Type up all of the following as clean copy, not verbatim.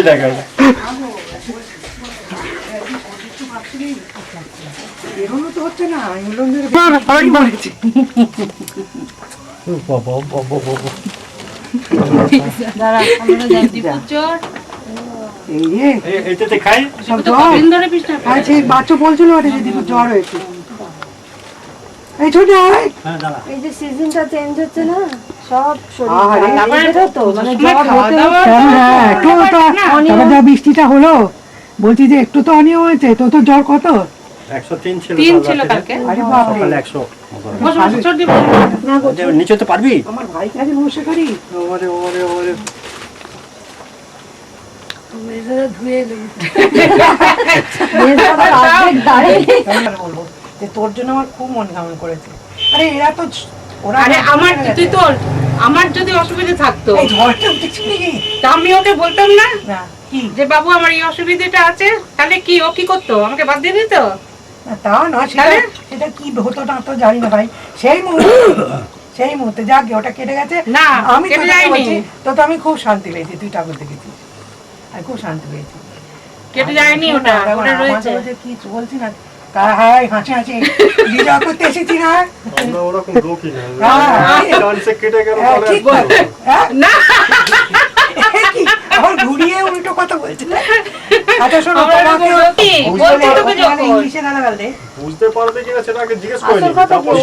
দেখা এরকম তো হচ্ছে না বাচ্চা বলছিল জ্বর হয়েছে। এই ছোট এই যে সিজনটা চেঞ্জ হচ্ছে না, সব শরীর তো মানে জ্বর হতে যা বৃষ্টিটা হলো, বলছি যে একটু তো অনিয়ম হয়েছে। তো জ্বর কত? 103 ছিল কালকে। আরে বাবা, 100 নিচে তো পারবি? আমার ভাই কাছে বসে করি। ওরে ওরে ওরে মেজরা ধুয়ে দেব। তোর জন্য আমার খুব মন কেমন করেছে। আরে এরা তো আরে আমার যদি অসুবিধা থাকতো তা আমি ওকে বলতাম না যে বাবু আমার এই অসুবিধাটা আছে, তাহলে কি ও কি করতো? আমাকে বাদ দিয়ে দিত? তা না, সেটা কি হতো না তো জানি না ভাই। সেই মুহূর্তে যাক ওটা কেটে গেছে। না আমি কেটে যায়নি। তো আমি খুব শান্তি পেয়েছি। তুই ঠাকুর দেখেছিস, আমি খুব শান্তি পেয়েছি। কেটে যায়নি, ওটা রয়েছে। কি বলছি না, হাই হাসি হাসি বিজয় করতে এসেছি না। আমরা ওরকম লোকই না, ডান্সে কেটে গেল না এখন ঘুরিয়ে উল্টো কথা বলছে। আচ্ছা শোনো, ইংলিশে গালা গালতে বুঝতে পারবে কিনা সেটা আগে জিজ্ঞেস করে নিবি।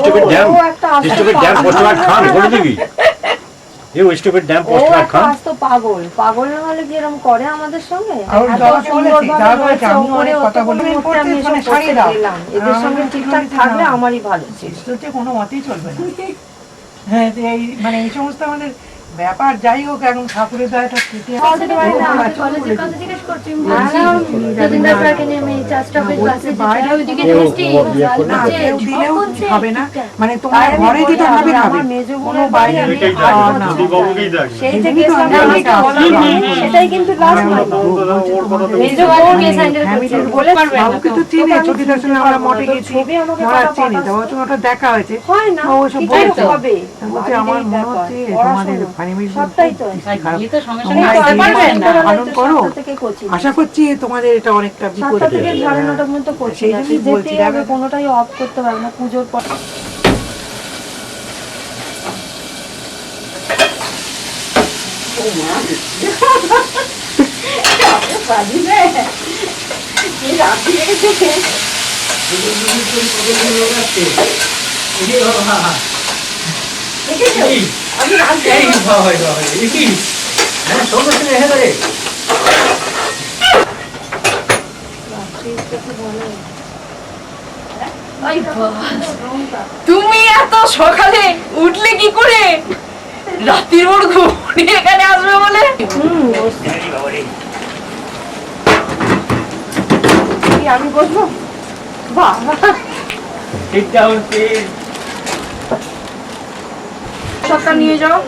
স্টুপিড ড্যাম পোস্টম্যান খান বলে দিবি। এই স্টুপিড ড্যাম পোস্টম্যান খান তো পাগল না হলে কি এরকম করে আমাদের সঙ্গে? এদের সঙ্গে ঠিকঠাক থাকলে আমারই ভালো ছিল, কোনো মতেই চলবে না। হ্যাঁ এই মানে এই সমস্ত আমাদের ব্যাপার। যাই হোক, এখন ঠাকুরের দয়াটা পেতে হবে না, মানে তোমার ঘরে যেটা হবে কোনো বাইরে সেটাই কিন্তু আমরা মঠে গেছি, ওটা দেখা হয়েছে। আমার মনে হচ্ছে আশা করছি তোমাদের এটা অনেকটা বিপদ। কোনোটাই অফ করতে পারবে না পুজোর পর। তুমি এত সকালে উঠলে কি করে? রাতের ওর ঘুমিয়ে এখানে আসবে বলে? আমি বসবো? সবটা নিয়ে যাও,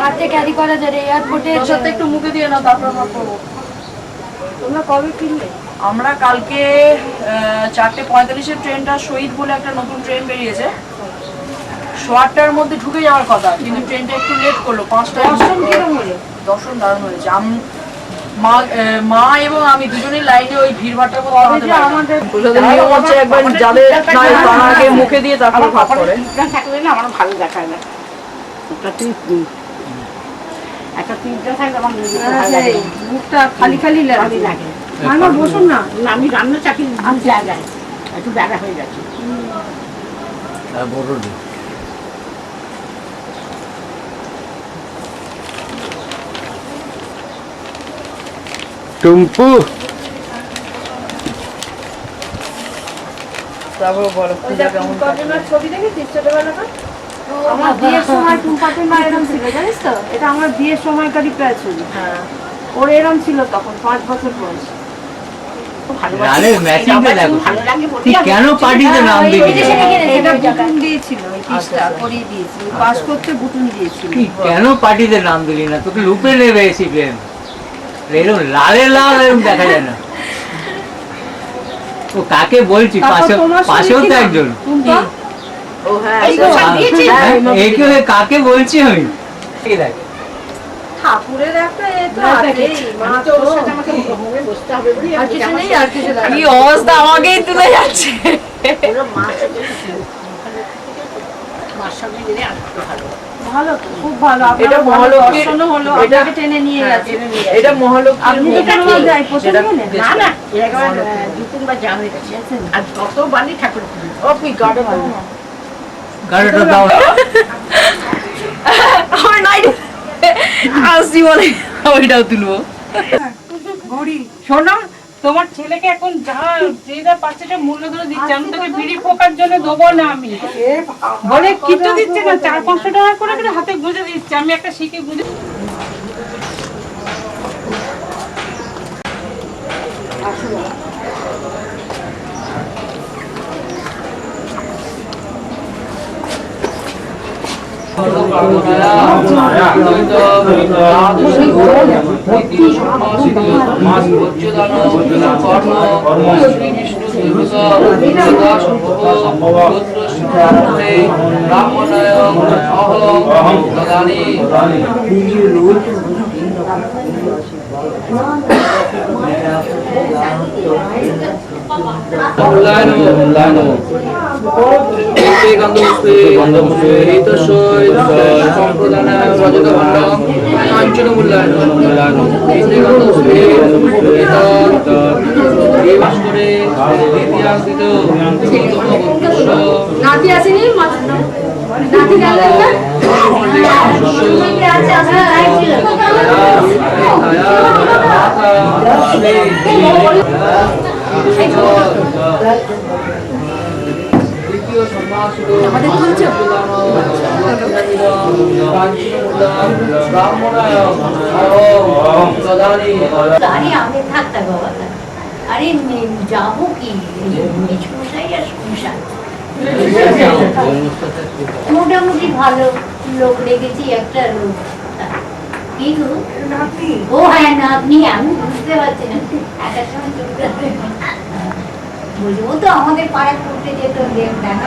হাতে ক্যারি করা যায় এয়ারপোর্টে। সাথে একটু মুখে দিয়ে নাও, তারপর আমার করবো। তোমরা কবে ফিরলে? আমরা কালকে 4:45-এর ট্রেনটা শহীদ বলে একটা নতুন ট্রেন বেরিয়েছে, 8টার মধ্যে ঢুকে যাওয়ার কথা, কিন্তু ট্রেনটা একটু লেট করলো। 5টায় দর্শন দারুণ হয়েছে। মা এবং আমি দুজনেই লাইনে ওই ভিড়ভাড়টার মধ্যে একবার যাবে তার আগে মুখে দিয়ে তারপর ভাত করে। আমার ভালো দেখায় না, একটা তিনটা থাকলে আমার মুখটা খালি খালি লাগে। আমার বসুন না, আমি রান্না চাকরি জায়গায় একটু বেড়া হয়ে গেছে। টুম্পু ছবি দেখেছিস ছোটবেলাটা? আমার বিয়ের সময় টুম্পাটির মা এরকম ছিল, জানিস তো? এটা আমার বিয়ের সময়কারই প্রায় ছবি। ওর এরকম ছিল তখন 5 বছর বয়স। কেন পার্টিতে নাম দিবি? এটা বুটুন দিয়েছিল, এই পিসটা করিয়ে দিয়েছিল, পাস করতে বুটুন দিয়েছিল। কেন পার্টিতে নাম দিলি না? তোকে লুপে নেবে এসি প্রেম, এরকম লালে লাল এরকম দেখা যায় না। ও কাকে বলছি? পাশেও তো একজন। ও হ্যাঁ, কাকে বলছি আমি? থাক ঠাকুরের একটা এ তো না, আছেই, মা আমি তো তো। ওর সাথে আমাকে হোমে বসতে হবে বলে আর কিছু নেই, আর কিছু লাগে না। কি অবস্থা আমাকেই তুলে যাচ্ছে। ওরা মার সাথে মার সামনে গেলে আসতে ভালো। ভালো তো, খুব ভালো। এটা আপনার মহালক্ষ্মীর- দর্শনও হলো, এটা- আপনাকে টেনে নিয়ে গেছে। এটা মহালক্ষ্মীর আপনি তো হোম। কোথাও যাই, প্রথম সেটা গেলেন? না না এর একবার 2-3 বার যাওয়া হয়ে গেছে আর কতবারই ঠাকুর পুজো ও কি গাড়ি গাড়িটা দাও। আমার নাই আসছি বলে ওইটাও তুলবো। গৌরী শোনো, তোমার ছেলেকে এখন যে যা পাচ্ছে সে মূল্য ধরে দিচ্ছে, আমি তোকে বিড়ি ফোকার জন্য দেবো না। আমি বলে কিছু দিচ্ছে না, 400-500 টাকা করে করে হাতে গুঁজে দিচ্ছে। আমি একটা শিখে গুঁজে নাতি আসেনি? নাতি গেলেন না? আছে, আসলে লাইট ছিল। আমাদের তুলছো? আরে আমি থাকতাম বাবা, আরে যাবো কি মেছমশাই আর সংসার। মোটামুটি ভালো লোক রেখেছি, একটা লোক। কি গো? ও হ্যাঁ নাতনি, আমি বুঝতে পারছি না, একটা সময় চুপ করে বলছি, ও তো আমাদের পাড়ায় পড়তে যেত, দেখা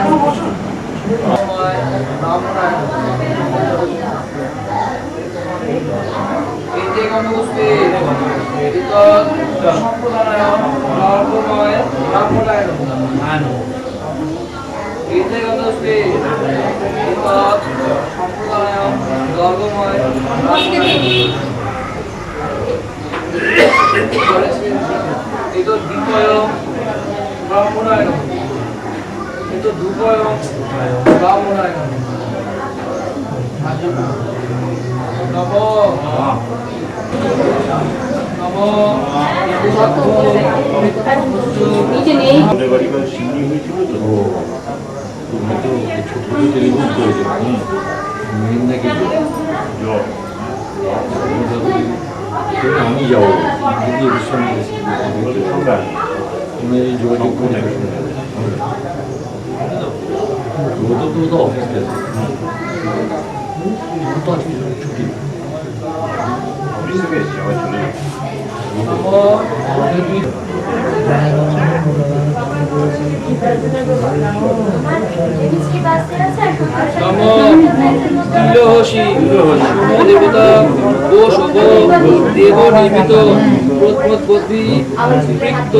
নিচে নেই। আমাদের বাড়ির সিন্নি হয়েছিল তো হয়তো ছোট ছোট টেলিফোন করেছে মেন নাকি জ্বর আমি যাবো দিদি সঙ্গে যোগাযোগ করে তো অফিস গেছে ছুটি অফিসে বেশ যাওয়া চলে দেবতা ও শুভ দেব নির্মিত প্রত্মদ্বদ্বী বৃত্ত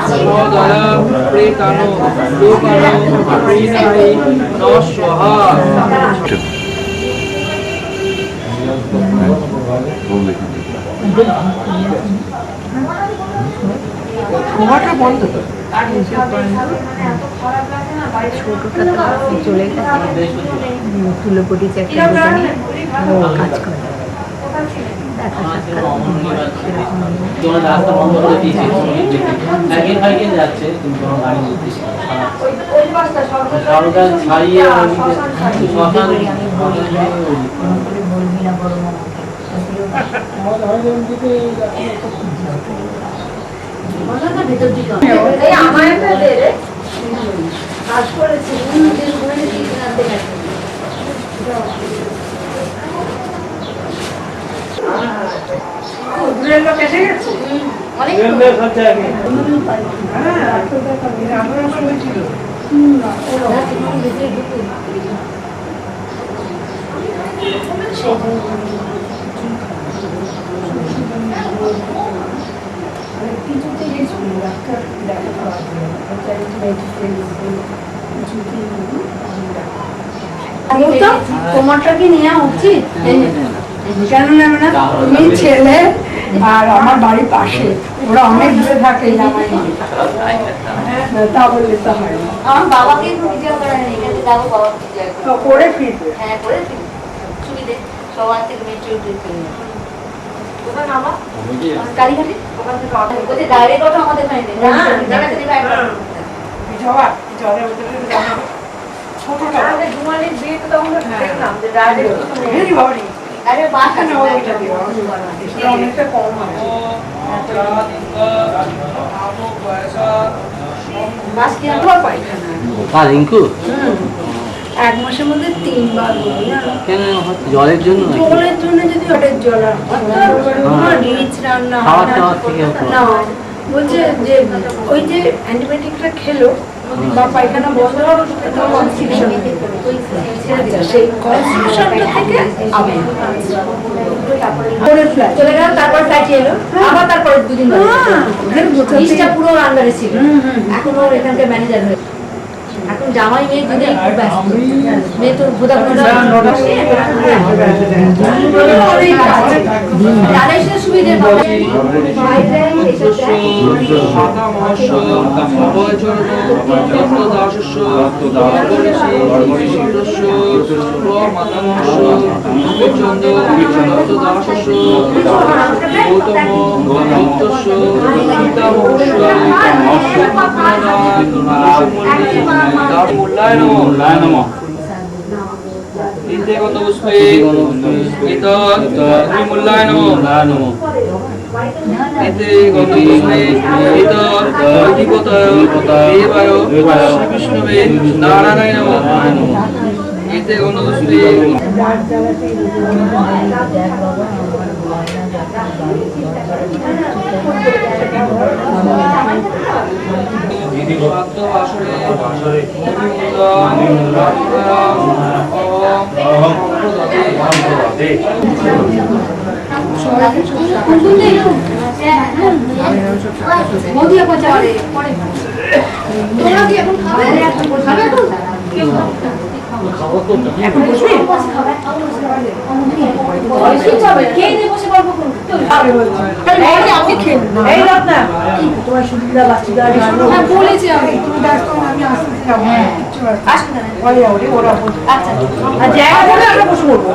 সদয়া প্রেতান লোকান প্রেতানি নস্বহা। খোয়াটা বন্ধ তো। চলে গেছে তুলোপটি চাকরি দোকানে কাজ করে। রাস্তা বন্ধ করে দিয়েছে, সাইকেল ফাইকেল যাচ্ছে কিন্তু কোনো গাড়ি উঠতেছে না। সরকার ছাড়িয়ে শ্মশান বলবি না বড় মামা, ভেতর দিকে আমার একটা দে রে। কাজ করেছে ওখানে আনতে গেছে। দূরের লোক এসে গেছে। অনেক হ্যাঁ, আমার সঙ্গে ছিল। তোমারটা কি নেওয়া উচিত? কেন নেবে না? তুমি ছেলে আর আমার বাড়ির পাশে, ওরা অনেক দূরে থাকে জামাই তা বললে তো হয় না। আমার বাবাকে ভিডিও করে নেই, এখানে যাবো বাবাকে ভিডিও তো করে ফিরবে। হ্যাঁ করে ফিরবো, সুবিধে সবার থেকে মেট্রো ট্রেন কোথায় নামা কালীঘাটে, ওখান থেকে অটো বলছে ডাইরেক্ট অটো আমাদের এখানে নেই, জায়গা থেকে জবা জলের ভিতরে জানা ছোটটা আমাদের জুমালির বিয়ে তো তখন দেখলাম যে ডাইরেক্ট ভেরি ভারি আরে বাসা না ওইটা দিও এটা অনেকটা কম হয়। বাস কি আমার পায়খানা রিঙ্কু এক মাসের মধ্যে 3 বার হলো জানো। কেন জলের জন্য জলের জন্য যদি ওটার জল আর রিচ রান্না খাওয়ার টাওয়ার থেকে হতো না, বলছে যে ওই যে অ্যান্টিবায়োটিকটা খেলো বা পায়খানা বন্ধ হওয়ার কনস্টিটিউশন সেই কনস্টিটিউশনটা থেকে আবার করে ফ্ল্যাট চলে গেল, তারপর ফ্লাইট এলো, আবার তারপরে দুদিন জিনিসটা পুরো আন্ডারে ছিল। এখন ওর এখানকার ম্যানেজার হয়ে এখন জামাই মেয়ে দুটোই খুব ব্যস্ত, মেয়ে তো ভোদা তাদের সাথে সুবিধে তোমার সুবিধা বাচ্চা বলেছি আমি তুমি ব্যস্ত আমি আসছিলাম ওরা আর জায়গা করে আমরা বসে পড়বো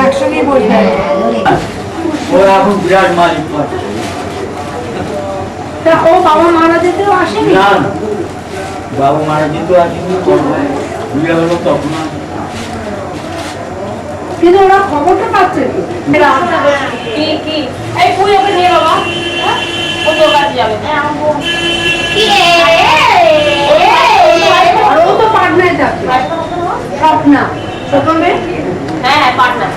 একসঙ্গেই বসে ওরা এখন বিরাট মালিক তা ও বাবা মারা যেতেও আসেনি না বাবু মারা যেত আসেনি বিয়ে হলো তখন কিন্তু ওরা খবরটা পাচ্ছে কি এই পুই ওকে নিয়ে বাবা, ও তো কাজ যাবে আর ও তো পাটনায় যাবে স্বপ্না ছোট মেয়ে হ্যাঁ পাটনা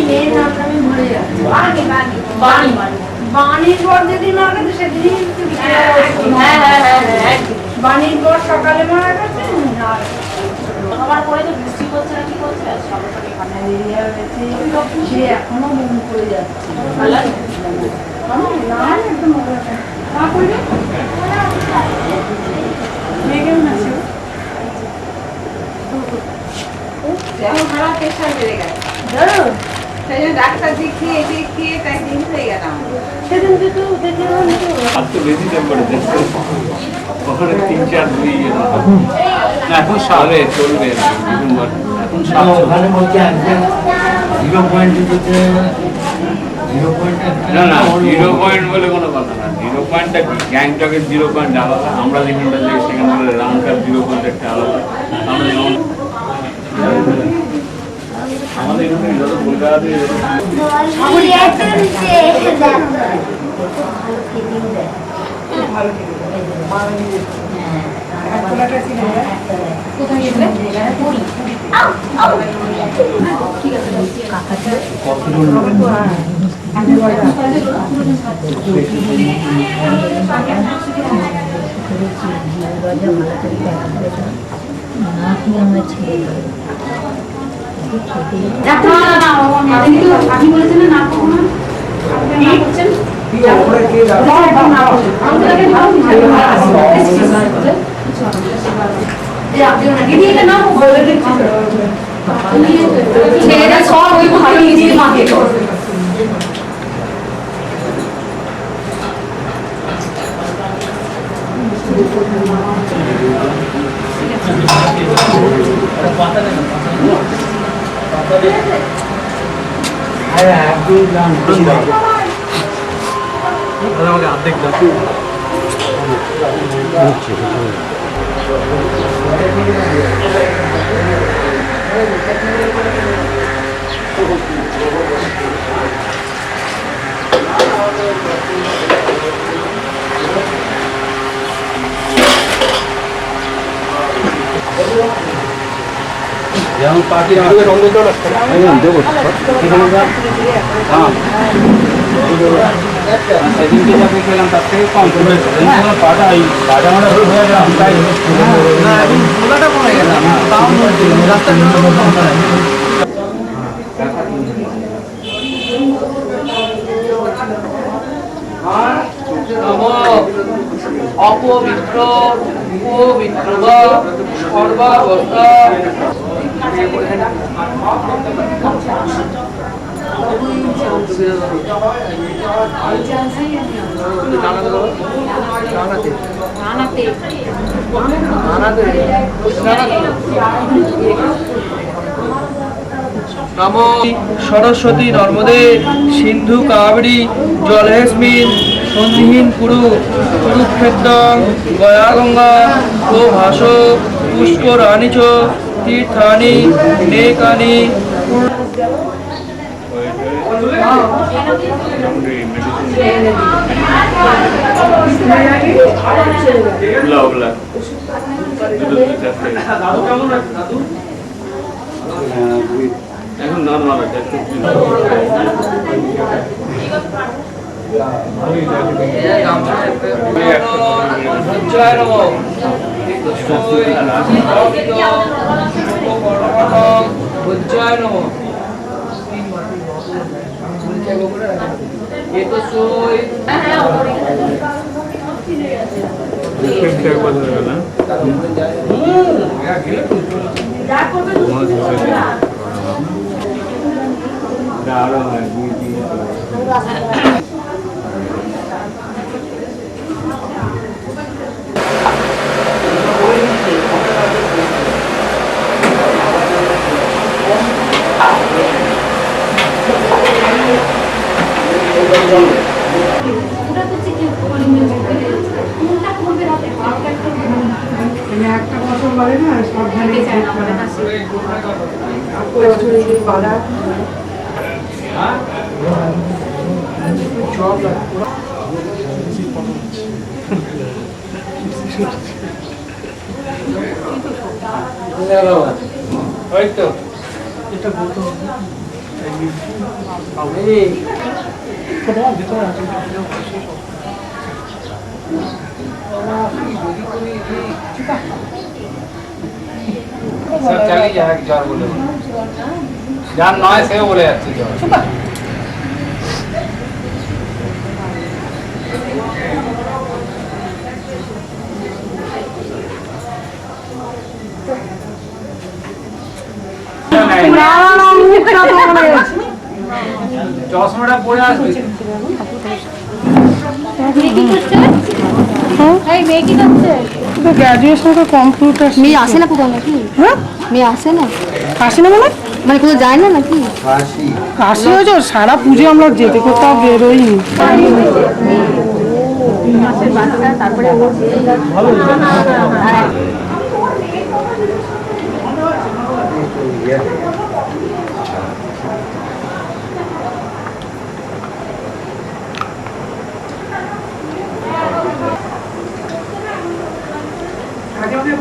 মেয়ের নামটা আমি ভুলে যাচ্ছি বাণী বাণীর পর যেদিন মারা গেছে সেদিনই বাণীর পর সকালে মারা গেছে আর আমার পরে তো বৃষ্টি করছে না, কি করছে ম্যালেরিয়া হয়েছে সে এখনো মন করে যাচ্ছে ভালো না একদম মা করবে মেয়ে কেমন আছে খারাপ প্রেশার বেড়ে গেছে, ধরো সেই জন্য ডাক্তার দেখিয়ে তাই দিন হয়ে গেলাম। সেদিন তো দেখে আর তো বেশি টেম্পারেচার ওখানে 3-4 এখন সালে চলবে এখন ওখানে বলছে একজন 0.2 না না 0 পয়েন্ট বলে কোনো কথা না। 0 পয়েন্টটা কি গ্যাংটকের 0 পয়েন্ট আলাদা, আমরা যেখানটা যাই সেখানে রামকার 0 পয়েন্ট একটা আলাদা। আমরা যেমন আমাদের এখানে যত কলকাতাতে ভালো কোথায় গেলে আপনি বলেছেন না কখনো ছেলেরা সব ওই ভালো নিজের মাকে যেমন পার্টি দেবো সেদিনকে যাকে খেলাম তার থেকে কম পাটা এই বাজা মারা হয়ে গেলাম তাই অপবিত্র পবিত্র বা সর্বাবস্থা নমো সরস্বতী নর্মদে সিন্ধু কাবেরী জলেস্মিন সন্ধিহীন কুরু কুরুক্ষেত্র গয়া গঙ্গা ও ভাস পুষ্করাণি চ তীর্থানি নেকানি এখন নর্মাল আছে একটা বছর বলে না সাবধানে চালিয়ে যা জ্বর বলে যার নয় সেও বলে যাচ্ছে জ্বর চশমাটা পরে আসবে গ্রাজুয়েশন কমপ্লিট মেয়ে আসে না কোথাও নাকি মেয়ে আসে না আসে না মানে মানে কোথাও যায় না নাকি আসে হয়েছে সারা পুজো আমরা যেতে কোথাও বেরোইনি তারপরে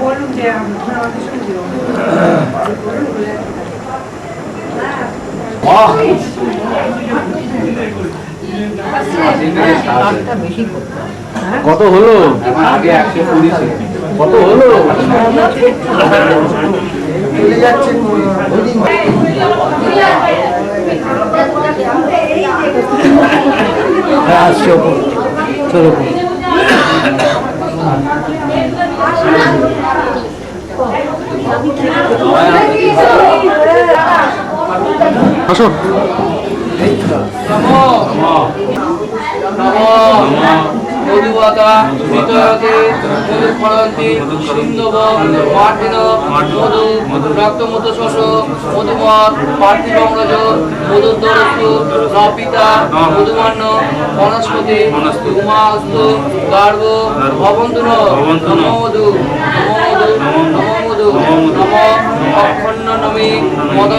বলুন যে আমাদের সঙ্গে কত হলো আগে 120 কত হলো চলে যাচ্ছে আসছে ওপর, চলো ওপর। আসো। মধুবাতা বিতরতে মধুফলন্তি সিন্ধব মার্টিন মধু রক্তমুত শোষ মধুমত পার্থিবঙ্গজ মধুদ্দরস্তু নপিতা মধুমান্য বনস্পতি উমাস্তু গার্গ ভবন্তু নমো মধু নমো মধু নম অক্ষণ্য নমি মদ